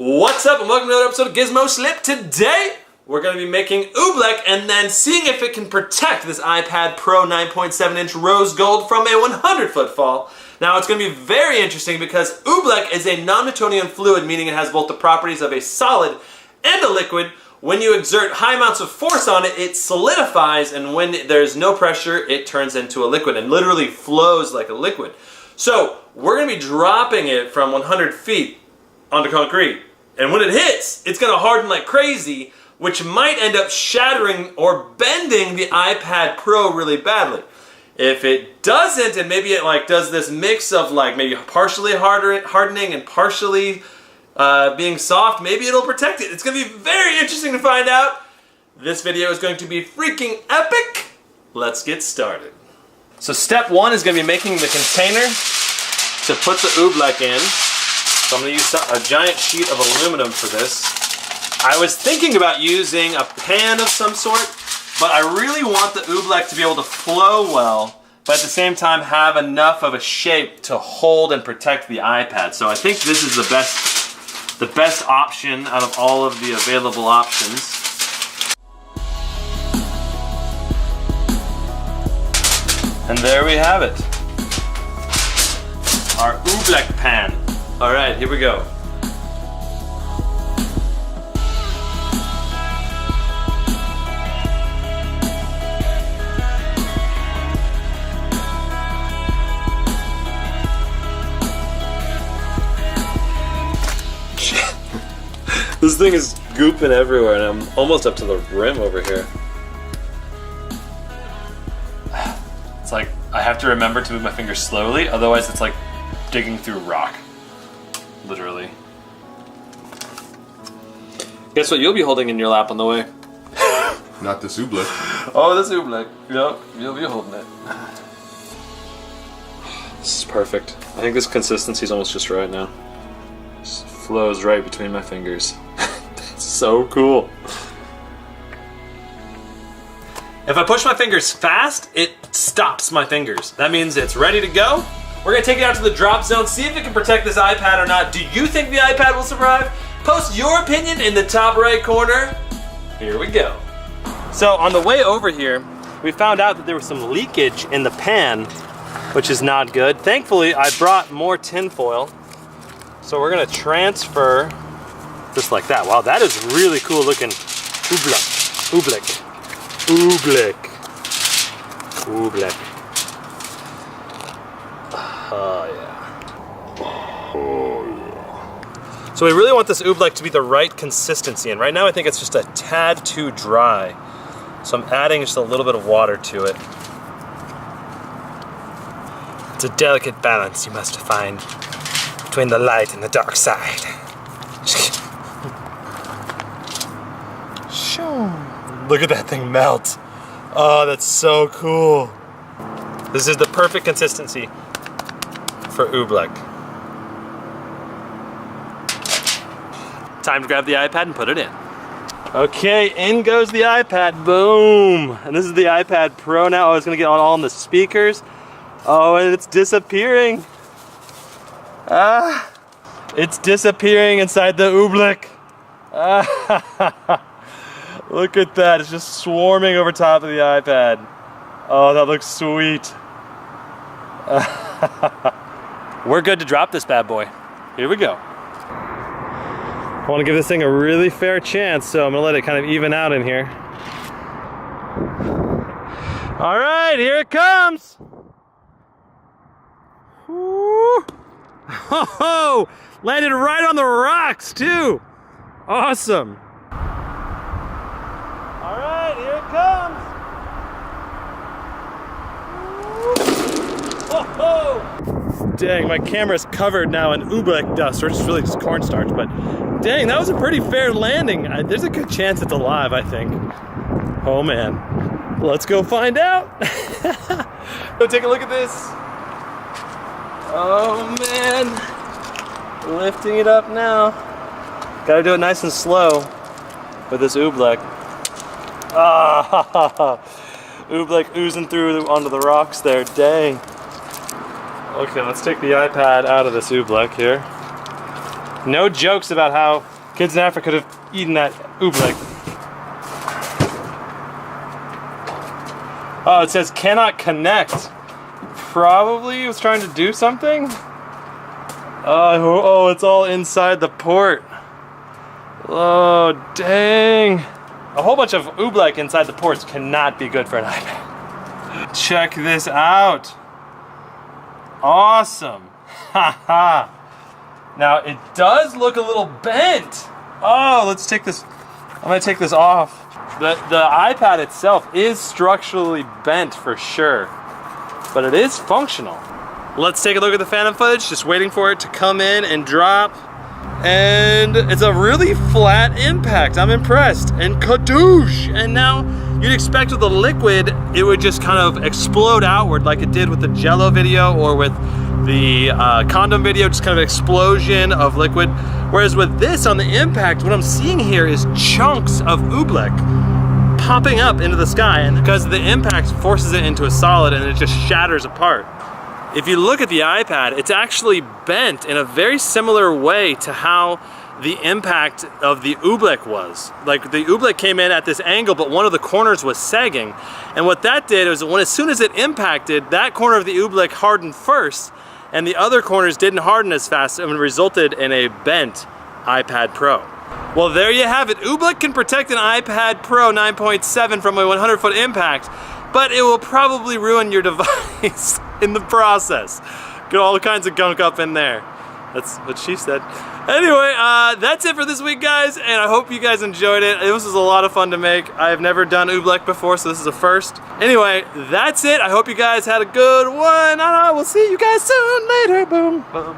What's up and welcome to another episode of Gizmo Slip. Today we're going to be making Oobleck and then seeing if it can protect this iPad Pro 9.7 inch rose gold from a 100-foot fall. Now it's going to be very interesting because Oobleck is a non-Newtonian fluid, meaning it has both the properties of a solid and a liquid. When you exert high amounts of force on it, it solidifies, and when there's no pressure, it turns into a liquid and literally flows like a liquid. So we're going to be dropping it from 100 feet onto concrete. And when it hits, it's going to harden like crazy, which might end up shattering or bending the iPad Pro really badly. If it doesn't, and maybe it does this mix of maybe partially hardening and partially being soft, maybe it'll protect it. It's going to be very interesting to find out. This video is going to be freaking epic. Let's get started. So step one is going to be making the container to put the Oobleck in. So I'm going to use a giant sheet of aluminum for this. I was thinking about using a pan of some sort, but I really want the Oobleck to be able to flow well, but at the same time have enough of a shape to hold and protect the iPad. So I think this is the best option out of all of the available options. And there we have it. Our Oobleck pan. All right, here we go. This thing is gooping everywhere, and I'm almost up to the rim over here. It's like I have to remember to move my fingers slowly, otherwise it's like digging through rock. Literally. Guess what you'll be holding in your lap on the way? Not this Oobleck. Oh, this Oobleck. Yep, you'll be holding it. This is perfect. I think this consistency is almost just right now. Just flows right between my fingers. That's so cool. If I push my fingers fast, it stops my fingers. That means it's ready to go. We're gonna take it out to the drop zone, see if it can protect this iPad or not. Do you think the iPad will survive? Post your opinion in the top right corner. Here we go. So on the way over here, we found out that there was some leakage in the pan, which is not good. Thankfully, I brought more tin foil. So we're gonna transfer just like that. Wow, that is really cool looking. Oobleck, Oobleck, Oobleck, Oobleck. Oh yeah. Oh yeah. So we really want this Oobleck to be the right consistency, and right now I think it's just a tad too dry. So I'm adding just a little bit of water to it. It's a delicate balance you must find between the light and the dark side. Look at that thing melt. Oh, that's so cool. This is the perfect consistency for Oobleck. Time to grab the iPad and put it in. Okay, in goes the iPad. Boom. And this is the iPad Pro now. Oh, it's gonna get all on the speakers. Oh, and it's disappearing. Ah, it's disappearing inside the Oobleck. Ah, look at that, it's just swarming over top of the iPad. Oh, that looks sweet. We're good to drop this bad boy. Here we go. I want to give this thing a really fair chance, so I'm gonna let it kind of even out in here. All right, here it comes. Woo. Oh, landed right on the rocks too. Awesome. All right, here it comes. Oh, dang, my camera's covered now in Oobleck dust, or it's really just cornstarch, but dang, that was a pretty fair landing. There's a good chance it's alive, I think. Oh man, let's go find out. Go take a look at this. Oh man, lifting it up now. Gotta do it nice and slow with this Oobleck. Ah, Oobleck oozing through onto the rocks there, dang. Okay, let's take the iPad out of this Oobleck here. No jokes about how kids in Africa could have eaten that oobleck. Oh, it says cannot connect. Probably he was trying to do something. Oh, it's all inside the port. Oh, dang. A whole bunch of oobleck inside the ports cannot be good for an iPad. Check this out. Awesome. Haha. Now, it does look a little bent. Oh, let's take this. I'm gonna take this off. The iPad itself is structurally bent for sure, but it is functional. Let's take a look at the phantom footage, just waiting for it to come in and drop. And it's a really flat impact. I'm impressed. And kadoosh! And now you'd expect with the liquid, it would just kind of explode outward like it did with the Jello video or with the condom video, just kind of explosion of liquid. Whereas with this on the impact, what I'm seeing here is chunks of oobleck popping up into the sky, and because the impact forces it into a solid and it just shatters apart. If you look at the iPad, it's actually bent in a very similar way to how the impact of the oobleck was. Like the oobleck came in at this angle, but one of the corners was sagging. And what that did was as soon as it impacted, that corner of the oobleck hardened first, and the other corners didn't harden as fast, and resulted in a bent iPad Pro. Well, there you have it. Oobleck can protect an iPad Pro 9.7 from a 100-foot impact, but it will probably ruin your device in the process. Get all kinds of gunk up in there. That's what she said. Anyway, that's it for this week, guys, and I hope you guys enjoyed it. This was a lot of fun to make. I've never done oobleck before, so this is a first. Anyway, that's it. I hope you guys had a good one. We'll see you guys soon. Later. Boom. Boom.